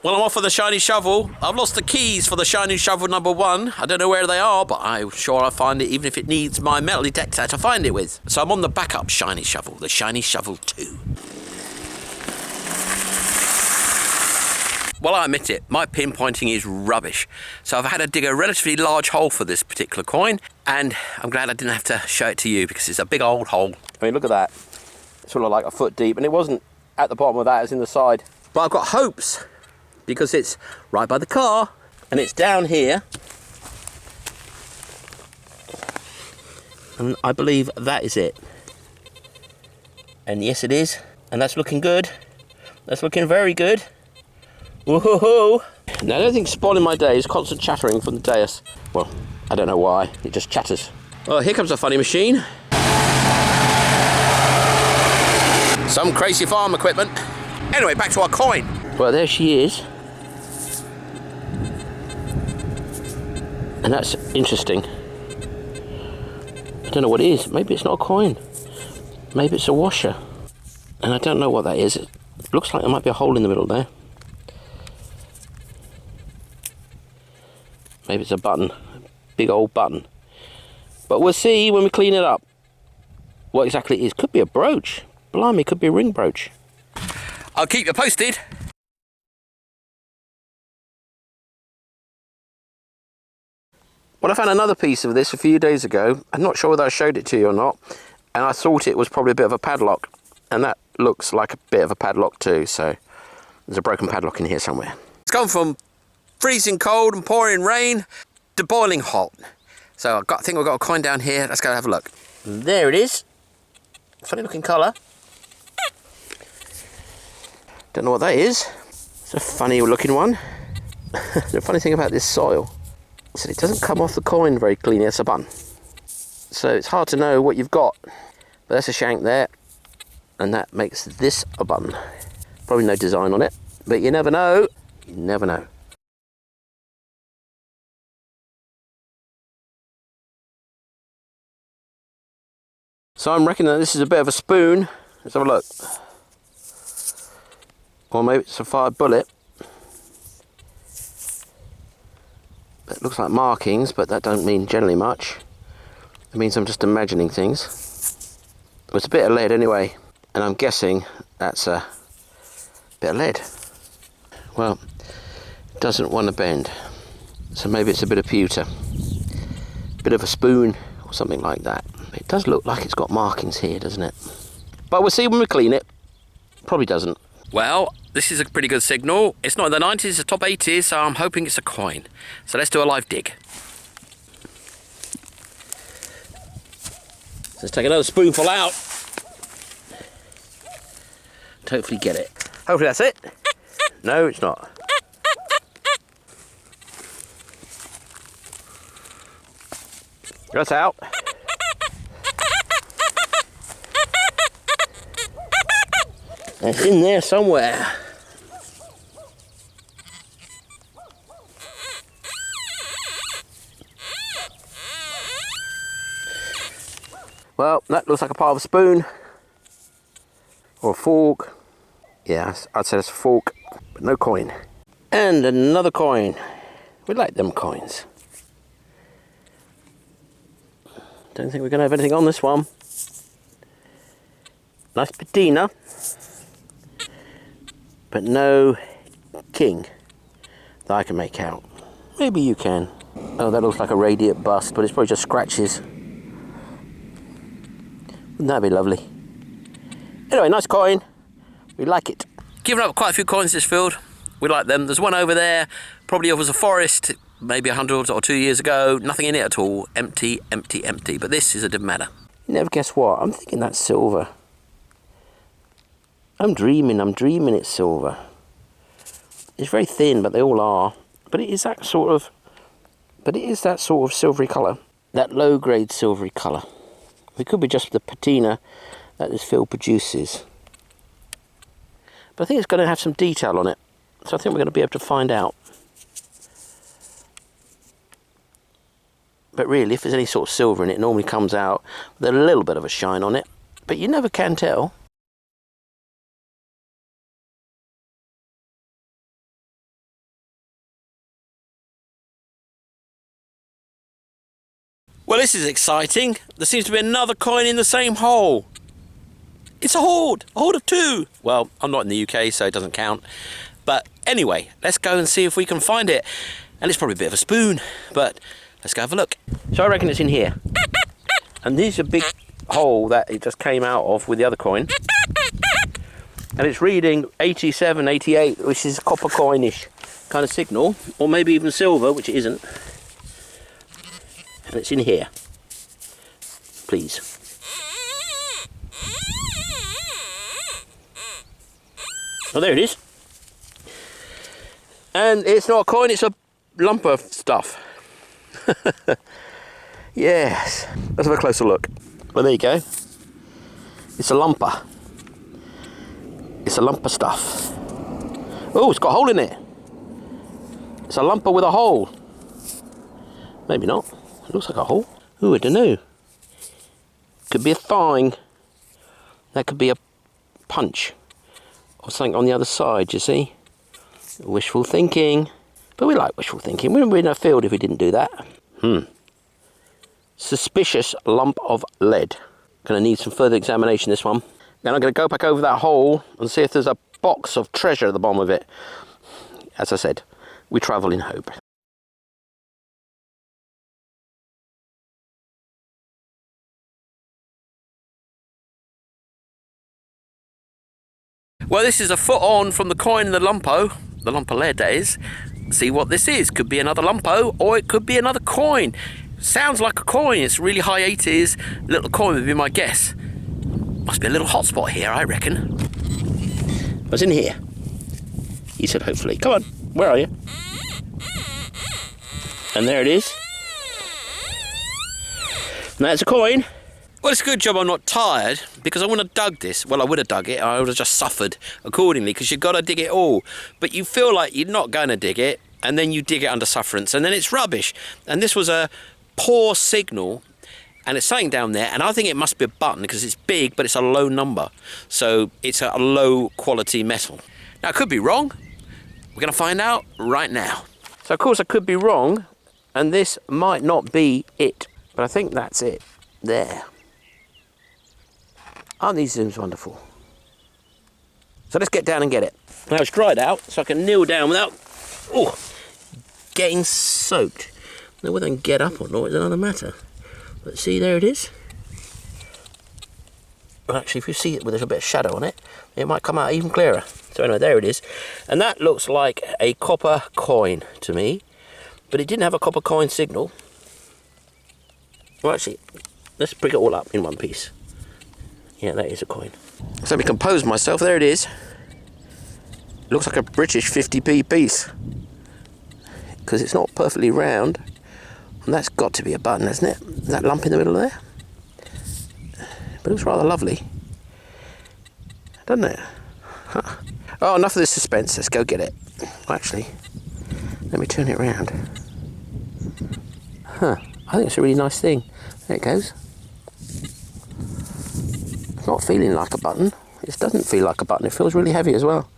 Well, I'm off for the shiny shovel. I've lost the keys for the shiny shovel number 1. I don't know where they are, but I'm sure I'll find it, even if it needs my metal detector to find it with. So I'm on the backup shiny shovel, the shiny shovel 2. Well, I admit it, my pinpointing is rubbish. So I've had to dig a relatively large hole for this particular coin, and I'm glad I didn't have to show it to you because it's a big old hole. I mean, look at that. It's sort of like a foot deep, and it wasn't at the bottom of that, it was in the side. But I've got hopes, because it's right by the car, and it's down here. And I believe that is it. And yes, it is. And that's looking good. That's looking very good. Woohoo! Now, the only thing spoiling my day is constant chattering from the dais. Well, I don't know why. It just chatters. Well, here comes a funny machine. Some crazy farm equipment. Anyway, back to our coin. Well, there she is. And that's interesting. I don't know what it is. Maybe it's not a coin. Maybe it's a washer. And I don't know what that is. It looks like there might be a hole in the middle there. Maybe it's a button. Big old button. But we'll see when we clean it up what exactly it is. Could be a brooch. Blimey, could be a ring brooch. I'll keep you posted. Well, I found another piece of this a few days ago. I'm not sure whether I showed it to you or not. And I thought it was probably a bit of a padlock. And that looks like a bit of a padlock too. So there's a broken padlock in here somewhere. It's gone from freezing cold and pouring rain to boiling hot. So I think we've got a coin down here. Let's go have a look. And there it is. Funny looking colour. Don't know what that is. It's a funny looking one. The funny thing about this soil is that it doesn't come off the coin very cleanly. It's a button. So it's hard to know what you've got. But that's a shank there. And that makes this a button. Probably no design on it. But you never know. You never know. So I'm reckoning that this is a bit of a spoon. Let's have a look. Or maybe it's a fired bullet. It looks like markings, but that don't mean generally much. It means I'm just imagining things. It's a bit of lead anyway, and I'm guessing that's a bit of lead. Well, it doesn't want to bend, so maybe it's a bit of pewter. Bit of a spoon or something like that. It does look like it's got markings here, doesn't it? But we'll see when we clean it. Probably doesn't. Well, this is a pretty good signal. It's not in the 90s, it's the top 80s, so I'm hoping it's a coin. So let's do a live dig. Let's take another spoonful out. To hopefully get it. Hopefully that's it. No, it's not. That's out. It's in there somewhere. Well, that looks like a part of a spoon. Or a fork. Yeah, I'd say it's a fork, but no coin. And another coin. We like them coins. Don't think we're going to have anything on this one. Nice patina. But no king that I can make out. Maybe you can. Oh, that looks like a radiate bust, but it's probably just scratches. Wouldn't that be lovely? Anyway, nice coin. We like it. Given up quite a few coins in this field. We like them. There's one over there, probably was a forest, maybe 100 or 2 years ago. Nothing in it at all. Empty, empty, empty. But this is a different matter. You never guess what? I'm thinking that's silver. I'm dreaming it's silver. It's very thin, but they all are. But it is that sort of silvery colour. That low-grade silvery colour. It could be just the patina that this field produces. But I think it's going to have some detail on it. So I think we're going to be able to find out. But really, if there's any sort of silver in it, it normally comes out with a little bit of a shine on it. But you never can tell. Well, this is exciting. There seems to be another coin in the same hole. It's a hoard of 2. Well, I'm not in the UK, so it doesn't count. But anyway, let's go and see if we can find it. And it's probably a bit of a spoon, but let's go have a look. So I reckon it's in here. And this is a big hole that it just came out of with the other coin. And it's reading 87, 88, which is copper coinish kind of signal, or maybe even silver, which it isn't. And it's in here. Please. Oh, there it is. And it's not a coin, it's a lump of stuff. Yes. Let's have a closer look. Well, there you go. It's a lumper. It's a lump of stuff. Oh, it's got a hole in it. It's a lumper with a hole. Maybe not. It looks like a hole. Ooh, I don't know. Could be a thing. That could be a punch. Or something on the other side, you see? Wishful thinking. But we like wishful thinking. We wouldn't be in a field if we didn't do that. Suspicious lump of lead. Gonna need some further examination, this one. Then I'm gonna go back over that hole and see if there's a box of treasure at the bottom of it. As I said, we travel in hope. Well, this is a foot on from the coin in the lumpo lead, that is. See what this is. Could be another lumpo, or it could be another coin. Sounds like a coin. It's really high 80s. Little coin would be my guess. Must be a little hotspot here, I reckon. What's in here? He said, hopefully. Come on, where are you? And there it is. And that's a coin. Well, it's a good job I'm not tired, because I wouldn't have dug this. Well, I would have dug it, I would have just suffered accordingly, because you've got to dig it all. But you feel like you're not going to dig it, and then you dig it under sufferance, and then it's rubbish. And this was a poor signal, and it's something down there, and I think it must be a button, because it's big, but it's a low number. So it's a low quality metal. Now, I could be wrong. We're going to find out right now. So, of course, I could be wrong, and this might not be it. But I think that's it. There. Aren't these zooms wonderful? So let's get down and get it. Now it's dried out, so I can kneel down without getting soaked. Now whether I can get up or not is another matter. But see, there it is. Well, actually, if you see it with a little bit of shadow on it, it might come out even clearer. So anyway, there it is. And that looks like a copper coin to me. But it didn't have a copper coin signal. Well, actually, let's bring it all up in one piece. Yeah, that is a coin. So let me compose myself. There it is. It looks like a British 50p piece. Because it's not perfectly round. And that's got to be a button, hasn't it? That lump in the middle there. But it looks rather lovely. Doesn't it? Huh. Oh, enough of this suspense. Let's go get it. Actually, let me turn it round. Huh. I think it's a really nice thing. There it goes. It's not feeling like a button. It doesn't feel like a button. It feels really heavy as well.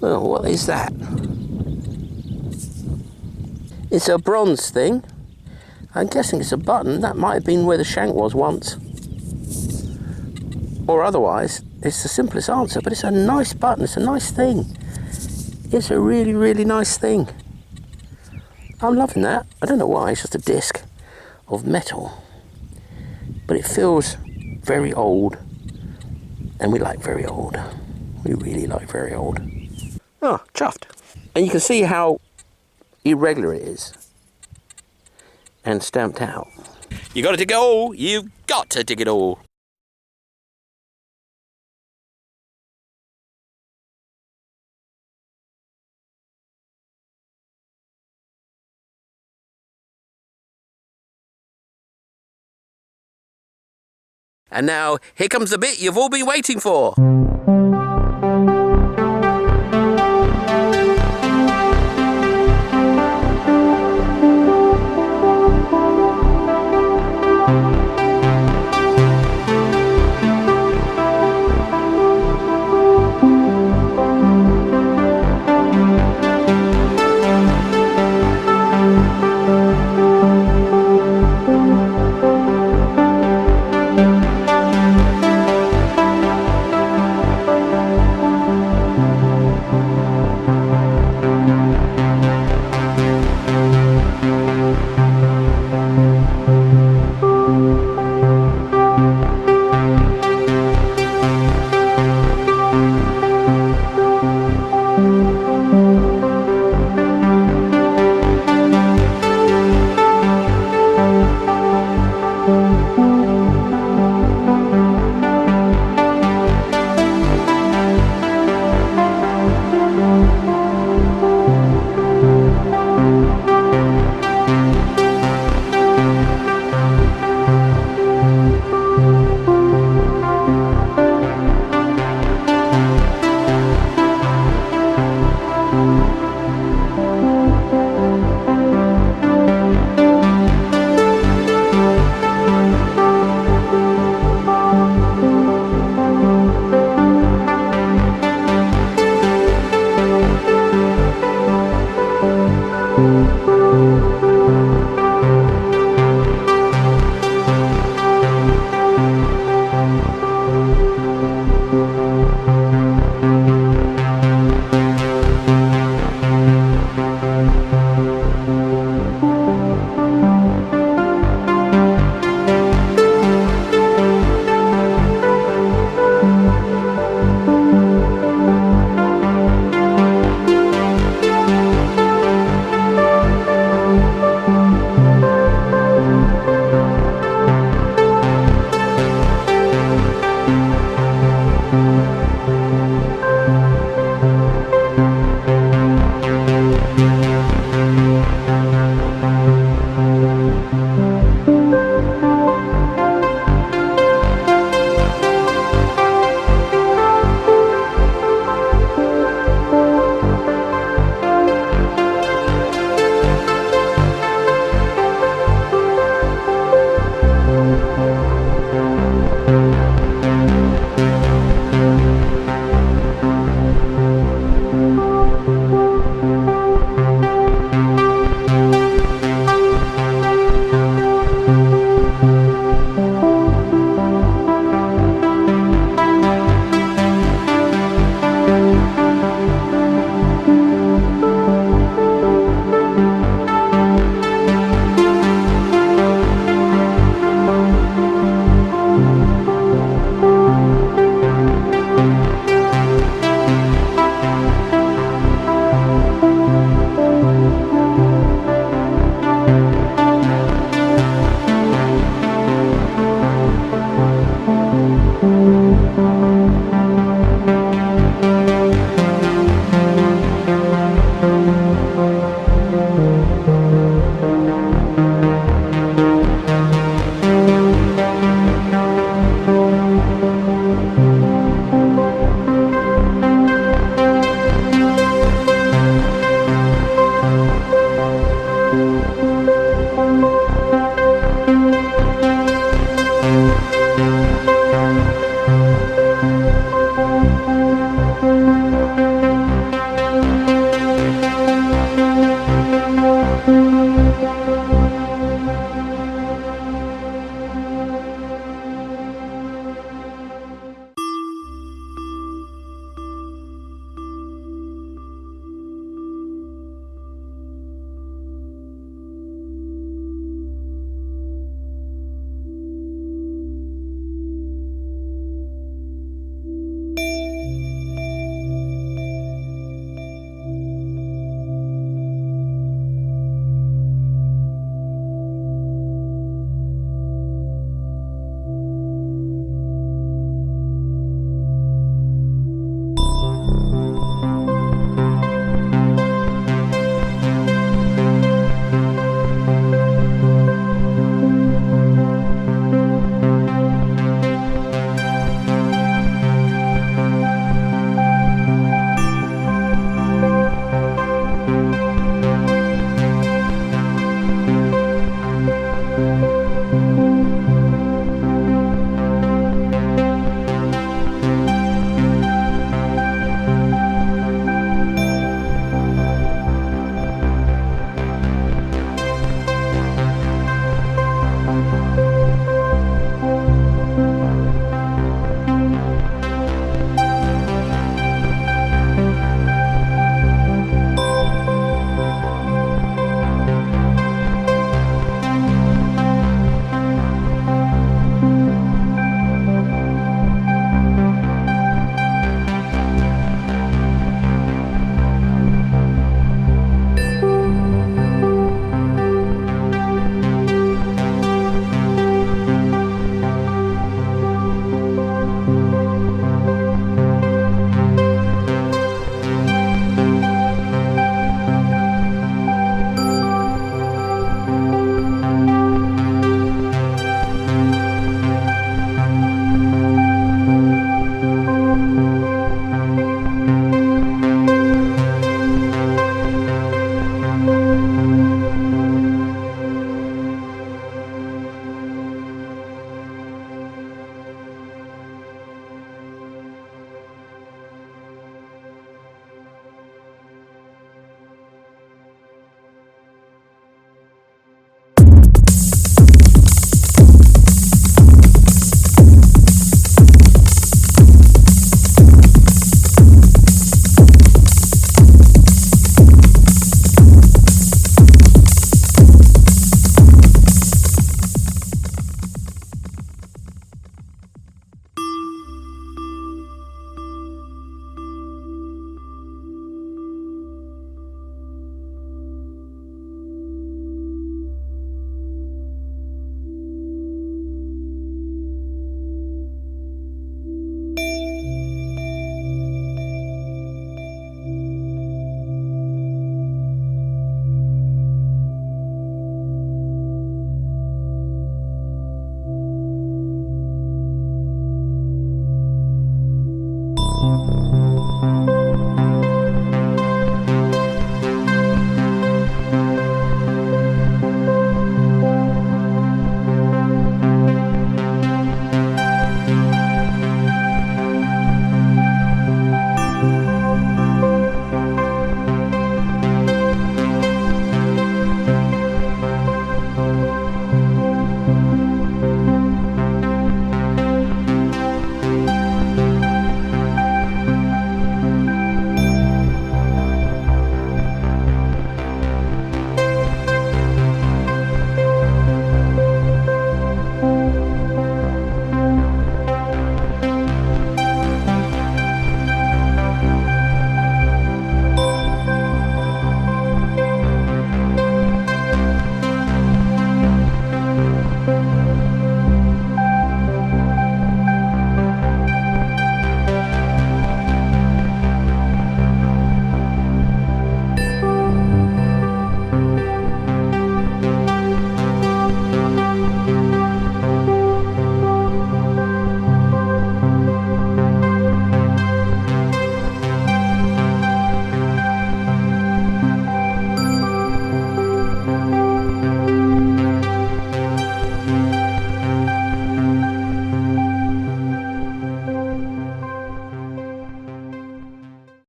Well, what is that? It's a bronze thing. I'm guessing it's a button. That might have been where the shank was once. Or otherwise, it's the simplest answer. But it's a nice button. It's a nice thing. It's a really, really nice thing. I'm loving that. I don't know why. It's just a disc of metal, but it feels very old, and we like very old. We really like very old. Oh, chuffed. And you can see how irregular it is and stamped out. You got to dig it all. You've got to dig it all. And now, here comes the bit you've all been waiting for.